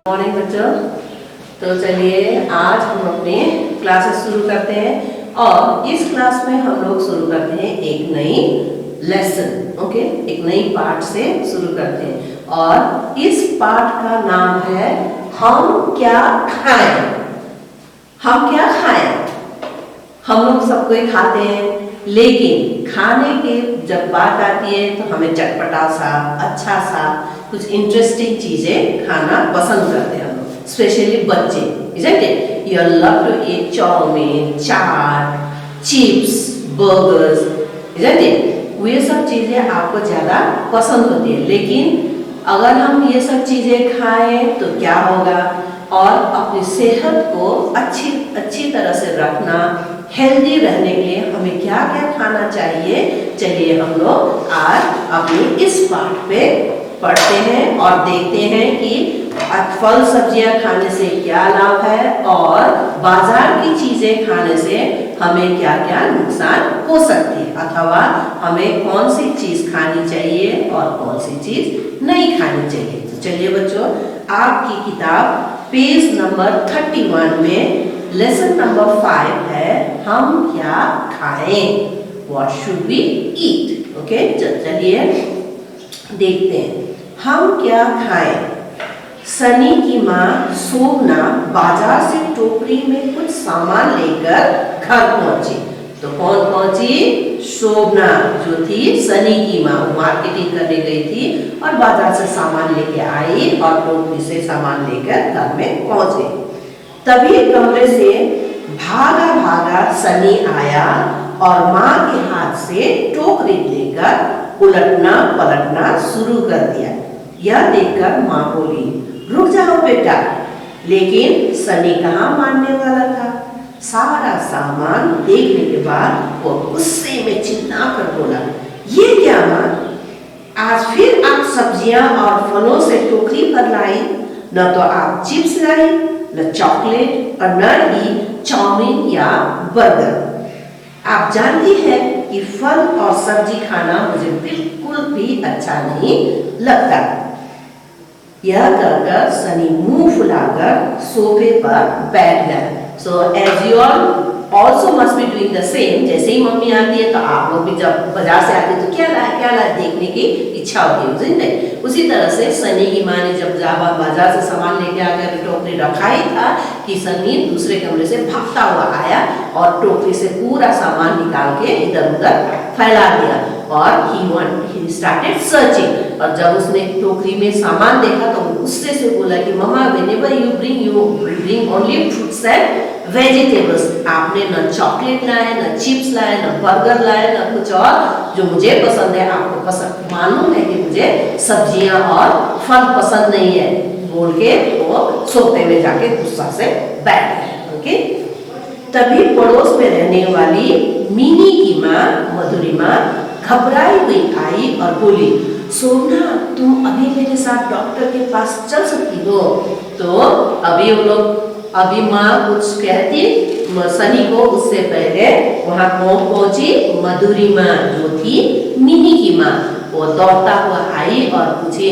Morning बच्चों। तो चलिए आज हम अपने क्लासेस शुरू करते हैं और इस क्लास में हम लोग शुरू करते हैं एक नई लेसन। ओके, एक नई पार्ट से शुरू करते हैं और इस पार्ट का नाम है हम क्या खाएं। हम क्या खाएं। हम लोग सब कोई खाते हैं, लेकिन खाने की जब बात आती है तो हमें चटपटा सा, अच्छा सा, कुछ इंटरेस्टिंग चीजें खाना पसंद करते हैं हम लोग, स्पेशली बच्चे। isn't it? You love to eat chowmein, chaat, chips, burgers, isn't it? ये सब चीजें आपको ज्यादा पसंद होती है, लेकिन अगर हम ये सब चीजें खाएं तो क्या होगा, और अपनी सेहत को अच्छी तरह से रखना, हेल्दी रहने के लिए हमें क्या क्या खाना चाहिए। चलिए हम लोग आज अपनी इस पार्ट पे पढ़ते हैं और देखते हैं कि फल सब्जियां खाने से क्या लाभ है और बाजार की चीजें खाने से हमें क्या क्या नुकसान हो सकती है, अथवा हमें कौन सी चीज खानी चाहिए और कौन सी चीज नहीं खानी चाहिए। तो चलिए बच्चों, आपकी किताब पेज नंबर 31 में लेसन नंबर 5 है हम क्या खाएं, what should we eat. Okay, चलिए देखते हैं हम क्या खाएं। सनी की माँ शोभना बाजार से टोकरी में कुछ सामान लेकर घर पहुंची। तो कौन पहुंची? शोभना, जो थी सनी की माँ, मार्केटिंग करने गई थी और बाजार से सामान लेके आई और टोकरी से सामान लेकर घर में पहुंच गई। तभी कमरे से भागा भागा सनी आया और माँ के हाथ से टोकरी लेकर उलटना पलटना शुरू कर दिया। यह देखकर माँ बोली, रुक जाओ बेटा। लेकिन सनी कहाँ मानने वाला था। सारा सामान देखने के बाद वो गुस्से में चिल्लाकर बोला, ये क्या माँ, आज फिर आप सब्जियां और फलों से टोकरी पर लाई। न तो आप चिप्स लाई, न चॉकलेट और न ही चाउमीन या बर्गर। आप जानती है कि फल और सब्जी खाना मुझे बिल्कुल भी अच्छा नहीं लगता। यह कहकर सनी मुंह फुलाकर सोफे पर बैठ गया। So as you also must be doing the same. जैसे ही मम्मी आती है तो आप लोग भी जब बाजार से आते हैं तो क्या लाए देखने की इच्छा होती है, जिंदगी। उसी तरह से सनी की माँ ने जब बाजार से सामान लेके आकर टोकरी रखा ही था कि सनी दूसरे कमरे से भागता हुआ आया और टोकरी से पूरा सामान निकाल के इधर उधर फैला दिया और he started searching। और जब उसने टोकरी में सामान देखा तो गुस्से से बोला कि मम्मा, whenever you bring only fruits and vegetables। आपने न चॉकलेट लाए, न चिप्स लाए, न बर्गर लाए, न कुछ और जो मुझे पसंद है। आपको पसंद मालूम है कि मुझे सब्जियां और फल पसंद नहीं है, बोल के वो सोफे में जाके गुस्सा से बैठ गए। ओके, तभी पड़ोस में रहने वाली मिनी की माँ मधुरिमा घबराई हुई आई और बोली, सोना, तुम अभी मेरे साथ डॉक्टर के पास चल सकती हो। तो अभी माँ कुछ कहती सनी को, उससे पहले वहां पहुंची मधुरिमा जो थी मिनी की माँ। वो दौड़ता हुआ आई और पूछे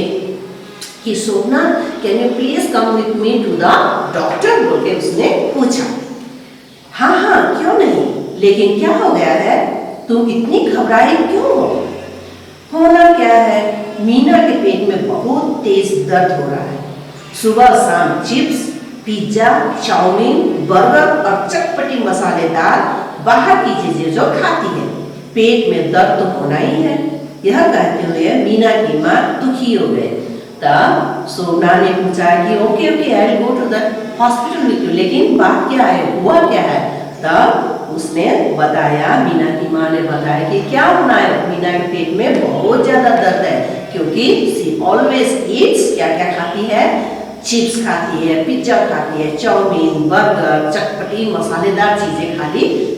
कि Sona, can you please come with me to the doctor, बोल के उसने पूछा। हाँ, क्यों नहीं, लेकिन क्या हो गया है, तुम इतनी घबराई क्यों हो? होना क्या है, मीना के पेट में बहुत तेज दर्द हो रहा है। सुबह शाम चिप्स, पिज्जा, चाउमीन, बर्गर और चटपटी मसालेदार बाहर की चीजें जो खाती है, पेट में दर्द तो होना ही है। यह कहते हुए मीना की माँ दुखी हो गए। तब सोना ने पूछा कि okay I will go to the hospital with you, लेकिन बात क्या है, हुआ क्या है? तब उसने बताया, मीना की माँ ने बताया कि क्या होना है, मीना के पेट में बहुत ज्यादा दर्द है, क्योंकि शी ऑलवेज ईट्स, क्या क्या खाती है, चिप्स खाती है, पिज्जा खाती है, चाउमीन, बर्गर, चटपटी मसालेदार चीजें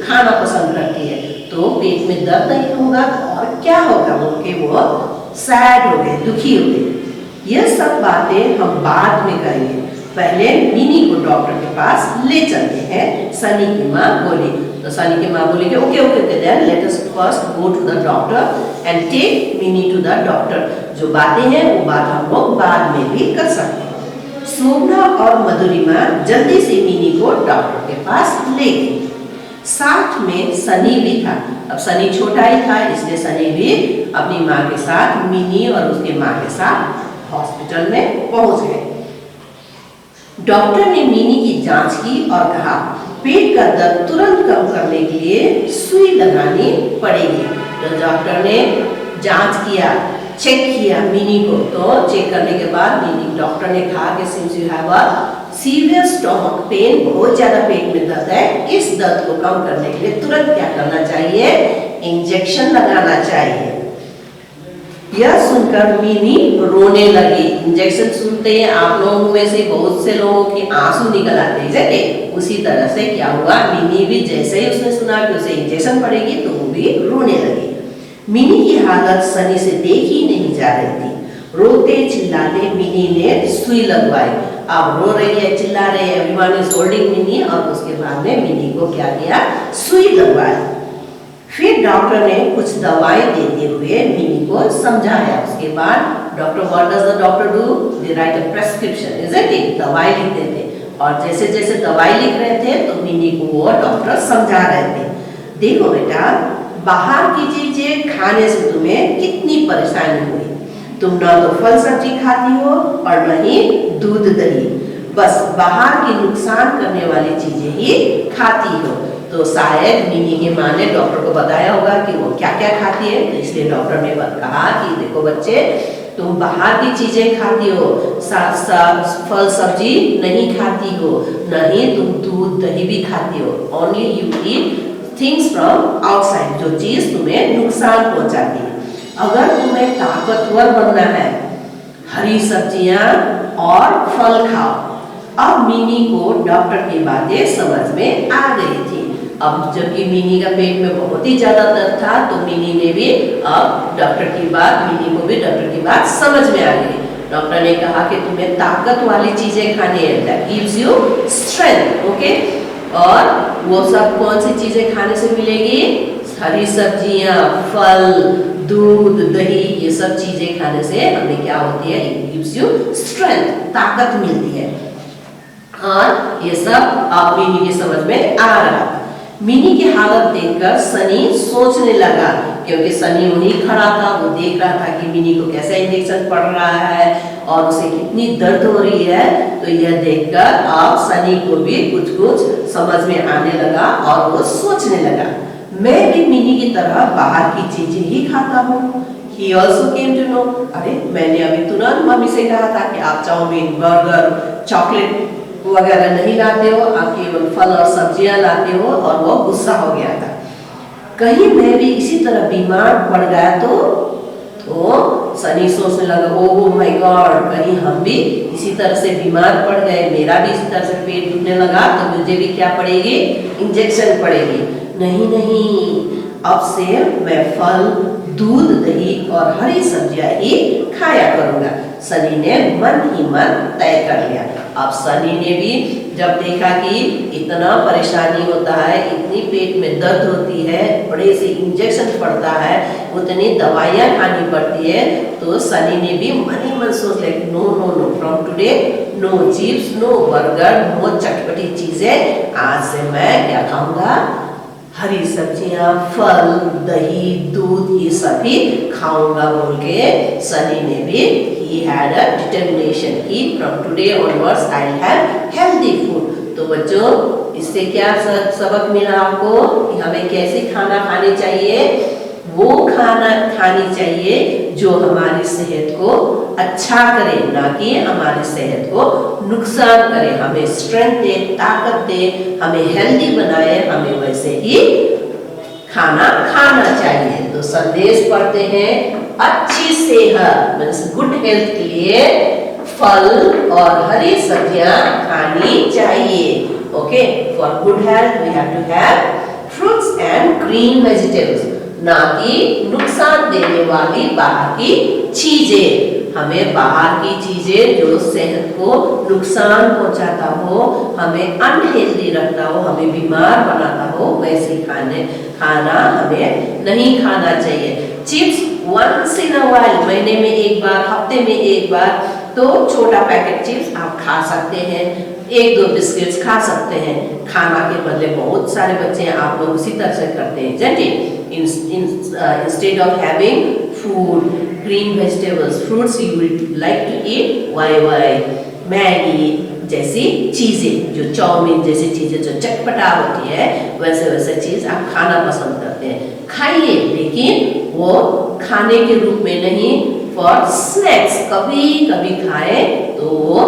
खाना पसंद करती है। तो पेट में दर्द नहीं होगा तो और क्या होगा, बोल के वो सैड हो गए, दुखी हो गए। यह सब बातें हम बाद में करेंगे, पहले मिनी को डॉक्टर के पास ले चलते हैं, सनी की माँ बोली। तो सनी की माँ बोली कि okay then let us first go to the doctor and take Mini to the doctor. जो बातें हैं वो बात हम लोग बाद में भी कर सकते हैं। शोभना और मधुरिमा जल्दी से मिनी को डॉक्टर के पास ले गई। साथ में सनी भी था। अब सनी छोटा ही था, इसलिए सनी भी अपनी माँ के साथ, मिनी और उसके माँ के साथ हॉस्पिटल में पहुंच गए। डॉक्टर ने मिनी की जांच की और कहा पेट का दर्द तुरंत कम करने के लिए सुई लगानी पड़ेगी। तो डॉक्टर ने जांच किया, चेक किया मिनी को। तो चेक करने के बाद मिनी डॉक्टर ने कहा कि since you have a severe stomach pain, बहुत ज्यादा पेट में दर्द है, इस दर्द को कम करने के लिए तुरंत क्या करना चाहिए, इंजेक्शन लगाना चाहिए। यह सुनकर मिनी रोने लगी। इंजेक्शन सुनते ही आप लोगों में से बहुत से लोगों के आंसू निकल आते हैं। उसी तरह से क्या हुआ, मिनी भी जैसे ही उसने सुना कि उसे इंजेक्शन पड़ेगी तो वो भी रोने लगी। मिनी की हालत सनी से देखी नहीं जा रही थी। रोते चिल्लाते मिनी ने सुई लगवाई। अब रो रही है, चिल्ला रही है, एवरीवन इज होल्डिंग मिनी, और उसके बाद में मिनी को क्या किया, सुई लगवाई। फिर डॉक्टर ने कुछ दवाई देते हुए मिनी को समझाया। उसके बाद doctor, what does the doctor do, they right a prescription, isn't it, दवाई लिखते थे। और जैसे जैसे दवाई लिख रहे थे तो मिनी को वो डॉक्टर समझा रहे थे, देखो बेटा, बाहर की चीजें खाने से तुम्हें कितनी परेशानी हुई। तुम ना तो फल सब्जी खाती हो और न ही दूध दही, बस बाहर की नुकसान करने वाली चीजें ही खाती हो। तो शायद मिनी की माँ ने डॉक्टर को बताया होगा कि वो क्या क्या खाती है, तो इसलिए डॉक्टर ने कहा कि देखो बच्चे, तुम बाहर की चीजें खाती हो, फल सब्जी नहीं खाती हो, न ही तुम दूध दही भी खाती हो। Only you eat things from outside, जो चीज तुम्हें नुकसान पहुंचाती है। अगर तुम्हें ताकतवर बनना है, हरी सब्जियां और फल खाओ। अब मिनी को डॉक्टर की बातें समझ में आ गई थी। अब जबकि मिनी का पेट में बहुत ही ज्यादा दर्द था, तो मिनी ने भी अब डॉक्टर की बात, मिनी को भी डॉक्टर की बात समझ में आ गई। डॉक्टर ने कहा कि तुम्हें ताकत वाली चीजें खानी है, that gives you strength, okay. और वो सब कौन सी चीजें खाने से मिलेगी, हरी सब्जियां, फल, दूध, दही, ये सब चीजें खाने से हमें क्या होती है, इट गिव्स यू स्ट्रेंथ, ताकत मिलती है। और ये सब आप मिनी की समझ में आ रहा। मिनी की हालत देखकर सनी सोचने लगा, क्योंकि सनी वहीं खड़ा था, वो देख रहा था कि मिनी को कैसे इंजेक्शन पड़ रहा है और उसे कितनी दर्द हो रही है। तो यह देखकर अब सनी को भी कुछ कुछ समझ में आने लगा और वो सोचने लगा, मैं भी मिनी की तरह बाहर की चीजें ही खाता हूँ। He also came to know, अरे मैंने अभी तुरंत मम्मी से कहा था कि आप चाउमीन, बर्गर, चॉकलेट वगैरह नहीं लाते हो, आप केवल फल और सब्जियां लाते हो, और वो गुस्सा हो गया था। कहीं मैं भी इसी तरह बीमार पड़ गया तो सनी सोचने लगा, ओह माय गॉड, कहीं हम भी इसी तरह से बीमार पड़ गए, मेरा भी इसी तरह से पेट दुखने लगा तो मुझे भी क्या पड़ेगी, इंजेक्शन पड़ेगी। नहीं नहीं, अब से मैं फल, दूध, दही और हरी सब्जियां ही खाया करूंगा। सनी ने मन ही मन तय कर लिया। अब सनी ने भी जब देखा कि इतना परेशानी होता है, इतनी पेट में दर्द होती है, बड़े से इंजेक्शन पड़ता है, उतनी दवाइयाँ खानी पड़ती है, तो सनी ने भी मन ही मन सोच लिया, no no no, from today no chips, no burger, no चटपटी चीजें, आज से मैं क्या खाऊंगा, हरी सब्जियां, फल, दही, दूध, ये सभी खाऊंगा बोल के सनी ने भी he had a determination कि from today onwards I'll have healthy food। तो बच्चों, इससे क्या सबक मिला आपको कि हमें कैसे खाना खाने चाहिए, वो खाना खानी चाहिए जो हमारी सेहत को अच्छा करे, ना कि हमारी सेहत को नुकसान करे, हमें स्ट्रेंथ दे, ताकत दे, हमें हेल्दी बनाए, हमें वैसे ही खाना खाना चाहिए। तो संदेश पढ़ते हैं, अच्छी सेहत मीन्स गुड हेल्थ के लिए फल और हरी सब्जियां खानी चाहिए। Okay, for good health we have to have fruits and green vegetables, ना कि नुकसान देने वाली बाहर की चीजें। हमें बाहर की चीजें जो सेहत को नुकसान पहुंचाता हो, हमें अनहेल्दी रखता हो, हमें बीमार बनाता हो, वैसे खाना हमें नहीं खाना चाहिए। Chips once in a while, महीने में एक बार, हफ्ते में एक बार तो छोटा पैकेट चिप्स आप खा सकते हैं, एक दो बिस्किट्स खा सकते हैं। खाना के बदले बहुत सारे बच्चे आप लोग उसी तरह से करते हैं, जैसे instead of having food, green vegetables, fruits you would like to eat YY, Maggi जैसी चीजें, जो चाउमीन जैसी चीजें जो चटपटा होती है, वैसे वैसे चीज आप खाना पसंद करते हैं। खाइए, लेकिन वो खाने के रूप में नहीं, फॉर स्नैक्स कभी कभी खाएं तो वो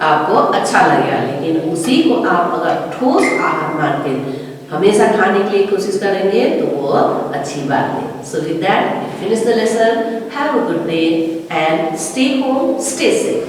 आपको अच्छा लगेगा, लेकिन उसी को आप अगर ठोस आहार मान के हमेशा खाने के लिए कोशिश करेंगे तो वो अच्छी बात है। So with that we finish the lesson. Have a good day and stay home, stay safe.